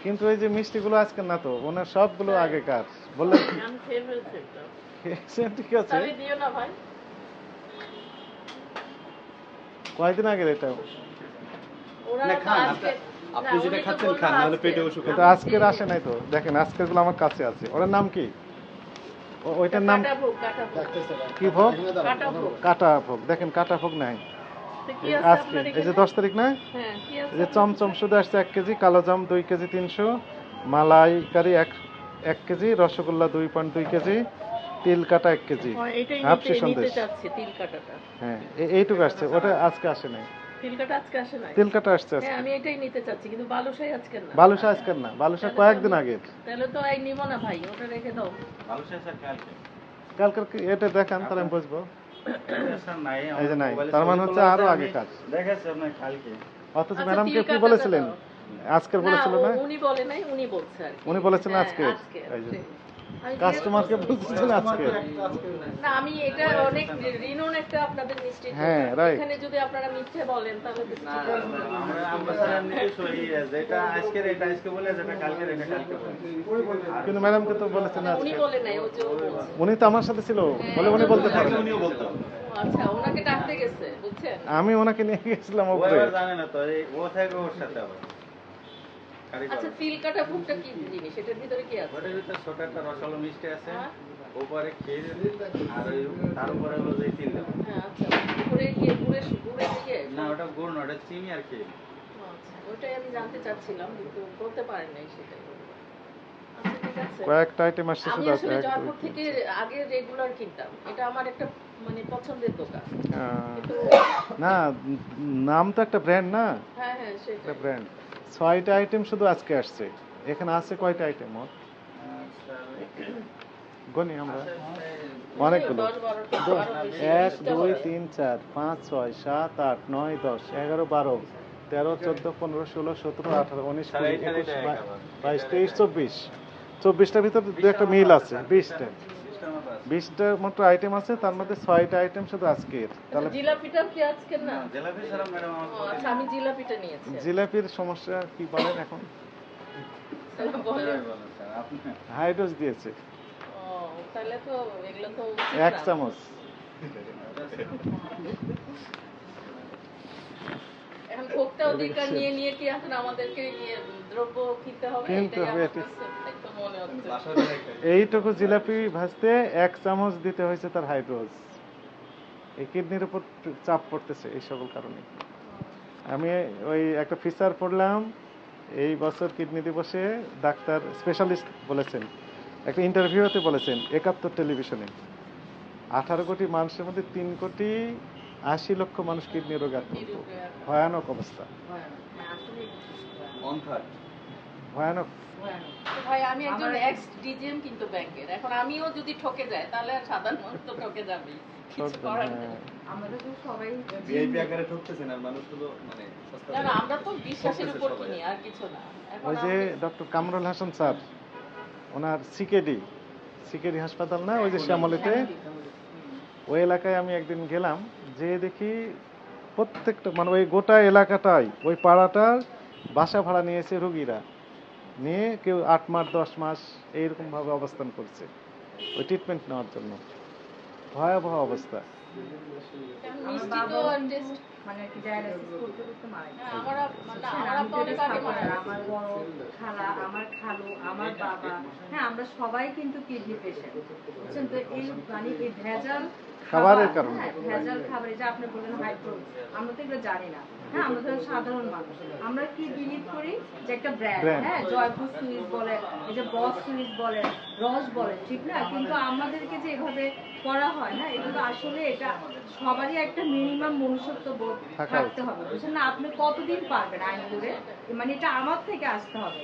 কিন্তু এই যে মিষ্টিগুলো আজকে না তো, ওনার সবগুলো আগেকার বললেন। ঠিক আছে, কয়দিন আগের এটা? আপনি যেটা খাচ্ছেন খান, নাহলে পেটে অসুখ কিন্তু আজকের আসে নাই তো। দেখেন আজকের গুলো আমার কাছে আছে। ওটার নাম কি? ওইটার নাম কি ভোগ? কাটা ভোগ। দেখেন কাটা ভোগ নাই আজকে। এই যে 10 তারিখ না, এই যে চমচম শুধু আসছে 1 কেজি, কালোজাম 2 কেজি 300, মালাইকারি 1 কেজি, রসগোল্লা 2.2 কেজি, তিল কাটা 1 কেজি, হাফসি সন্দেশ। হ্যাঁ, এইটুকু আসছে। ওটা আজকে আসে নাই। তিল কাটা আসছে আজকে। আমি এটাই নিতে চাচ্ছি, কিন্তু বালুশাই আজকের না। বালুশা আজকের না, বালুশা কয়েকদিন আগে। তাহলে তো এই নিব না ভাই, ওটা রেখে দাও। বালুশাই স্যার কালকে। কালকের কি এটা দেখান, তাহলে আমি বুঝবো। স্যার নাই, এই যে নাই, তার মানে হচ্ছে আরো আগে কাজ দেখাচ্ছি আপনার কালকে। অথচ ম্যাডামকে কি বলেছিলেন? আজকের বলেছিল না? উনি বলে নাই, উনি বলছে আর কি। উনি বলেছেন আজকে। এই যে কাস্টমারকে বলছেন আজকে। না, আমি এটা অনেক রিনোন একটা আপনাদের মিষ্টি। হ্যাঁ, রাইট। এখানে যদি আপনারা মিথ্যে বলেন তাহলে তো না, আমরা স্যার নিজস্বই যেটা আজকের এটা আজকে বলে, যেটা কালকের এটা কালকে বলে। কিন্তু ম্যাডামকে তো বলেছেন উনি আজকে। বলে নাই, ও যে ও বলছে। উনি তো আমার সাথে ছিল বলে উনি বলতে পারেন। উনিও বলতো। আচ্ছা, ওনাকে ডাকতে গেছে, বুঝছেন? আমি ওনাকে নিয়ে গেছিলাম ও উপরে। এবার জানে না তো, ও থাকে ওর সাথে আবার। আচ্ছা, তিল কাটা ভুগটা কি জিনিস? এটার ভিতরে কি আছে? ওটার ভিতরে ছোট একটা রসালো মিষ্টি আছে, হ্যাঁ? উপরে ক্ষীর, আর তার উপরে হলো যে তিল দেবো। হ্যাঁ, আচ্ছা। উপরে গিয়ে গুড়ে দিয়ে? না, ওটা গুড় না, ওটা চিনি আর ক্ষীর। আচ্ছা, ওইটাই আমি জানতে চাচ্ছিলাম, কিন্তু বলতে পারেন নাই সেটাই। আচ্ছা, ঠিক আছে। কয়েকটা আইটেম আসছে আমি শুধু। আসলে জয়পুর থেকে আগে রেগুলার কিনতাম। এটা আমার একটা মানে পছন্দের দোকান। কিন্তু না, নাম তো একটা ব্র্যান্ড না? হ্যাঁ, সেটা একটা ব্র্যান্ড। 6টা আইটেম শুধু আজকে আসছে। এখানে আছে কয়টা আইটেম মোট? গনি আমরা অনেকগুলো। 1 2 3 4 5 6 7 8 9 10 11 12 13 14 15 16 17 18 19 20 21 22 23 24। 24টার ভিতর দু একটা মিল আছে। 20টা মাত্র আইটেম আছে, তার মধ্যে 6টা আইটেম শুধু আজকের। তাহলে জিলাপিটা কি আজকের না? জিলাপি ছাড়া ম্যাডাম আমার আচ্ছা, আমি জিলাপিটা নিয়েছি। জিলাপির সমস্যা কি বলেন এখন? বলেন। আপনি হাই ডোজ দিয়েছে। ও, তাহলে তো এগুলো তো 1 চামচ। এখন ভোক্তা অধিকার নিয়ে কি এখন আমাদেরকে দ্রব্য কিনতে হবে? কিনতে এটাই হবে, আমার কাছে তো মনে হচ্ছে। এইটুকু জিলাপি ভাজতে 1 চামচ দিতে হয়েছে তার হাইড্রোজ। এই কিডনির উপর চাপ পড়তেছে এই সকল কারণে। আমি ওই একটা ফিচার পড়লাম এই বছর কিডনি দিবসে, ডাক্তার স্পেশালিস্ট বলেছেন, একটা ইন্টারভিউতে বলেছেন 71 টেলিভিশনে 18 কোটি মানুষের মধ্যে 3 কোটি 80 লক্ষ মানুষ কিডনি রোগে আক্রান্ত। ভয়ানক অবস্থা, ভয়ানক। ভাই, আমি একজন এক্স ডিজিএম কিন্তু ব্যাংকের। এখন আমিও যদি ঠকে যাই তাহলে আর সাধারণ মানুষ তো ঠকে যাবেই। কিছু করার নেই। আমাদের তো সবাই ভিআইপি আকারে ঠকতেছেন, আর মানুষগুলো মানে সস্তা। না, আমরা তো বিশ্বাসের উপর কিনি, আর কিছু না। ওই যে ডক্টর কামরুল হাসান স্যার, ওনার সিকেডি হাসপাতাল না, ওই যে শ্যামলীতে, ওই এলাকায় আমি একদিন গেলাম, যে দেখি প্রত্যেকটা মানে ওই গোটা এলাকাটাই, ওই পাড়াটার বাসা ভাড়া নিয়েছে রোগীরা, নিয়ে কেউ 8 মাস 10 মাস এইরকম ভাবে অবস্থান করছে ওই ট্রিটমেন্ট নেওয়ার জন্য। ভয়াবহ অবস্থা। মিষ্টি তো টেস্ট মানে কি ডায়ালিসিস করতে করতে মারা গেছে। আমরা তো অনেক আগে মারা গেছে। আমার বড় খালা, আমার খালু, আমার বাবা, হ্যাঁ, আমরা সবাই কিন্তু কিডনি পেশেন্ট, বুঝছেন তো? এই মানে এই ভেজাল খাবারের কারণে, ভেজাল খাবার, এই যে আপনি বললেন হাইড্রোজ, আমরা তো এগুলো জানি না। হ্যাঁ, আমরা ধরেন সাধারণ মানুষ, আমরা কি বিলিভ করি যে একটা ব্র্যান্ড, হ্যাঁ, জয়পুর সুইস বলে, এই যে বস সুইস বলে, রস বলে, ঠিক না? কিন্তু আমাদেরকে যে এভাবে করা হয় না, এগুলো আসলে এটা সবারই একটা মিনিমাম মনুষ্যত্ব বোধ থাকতে হবে, বুঝছেন না? আপনি কতদিন পারবেন আইন করে, মানে এটা আমার থেকে আসতে হবে।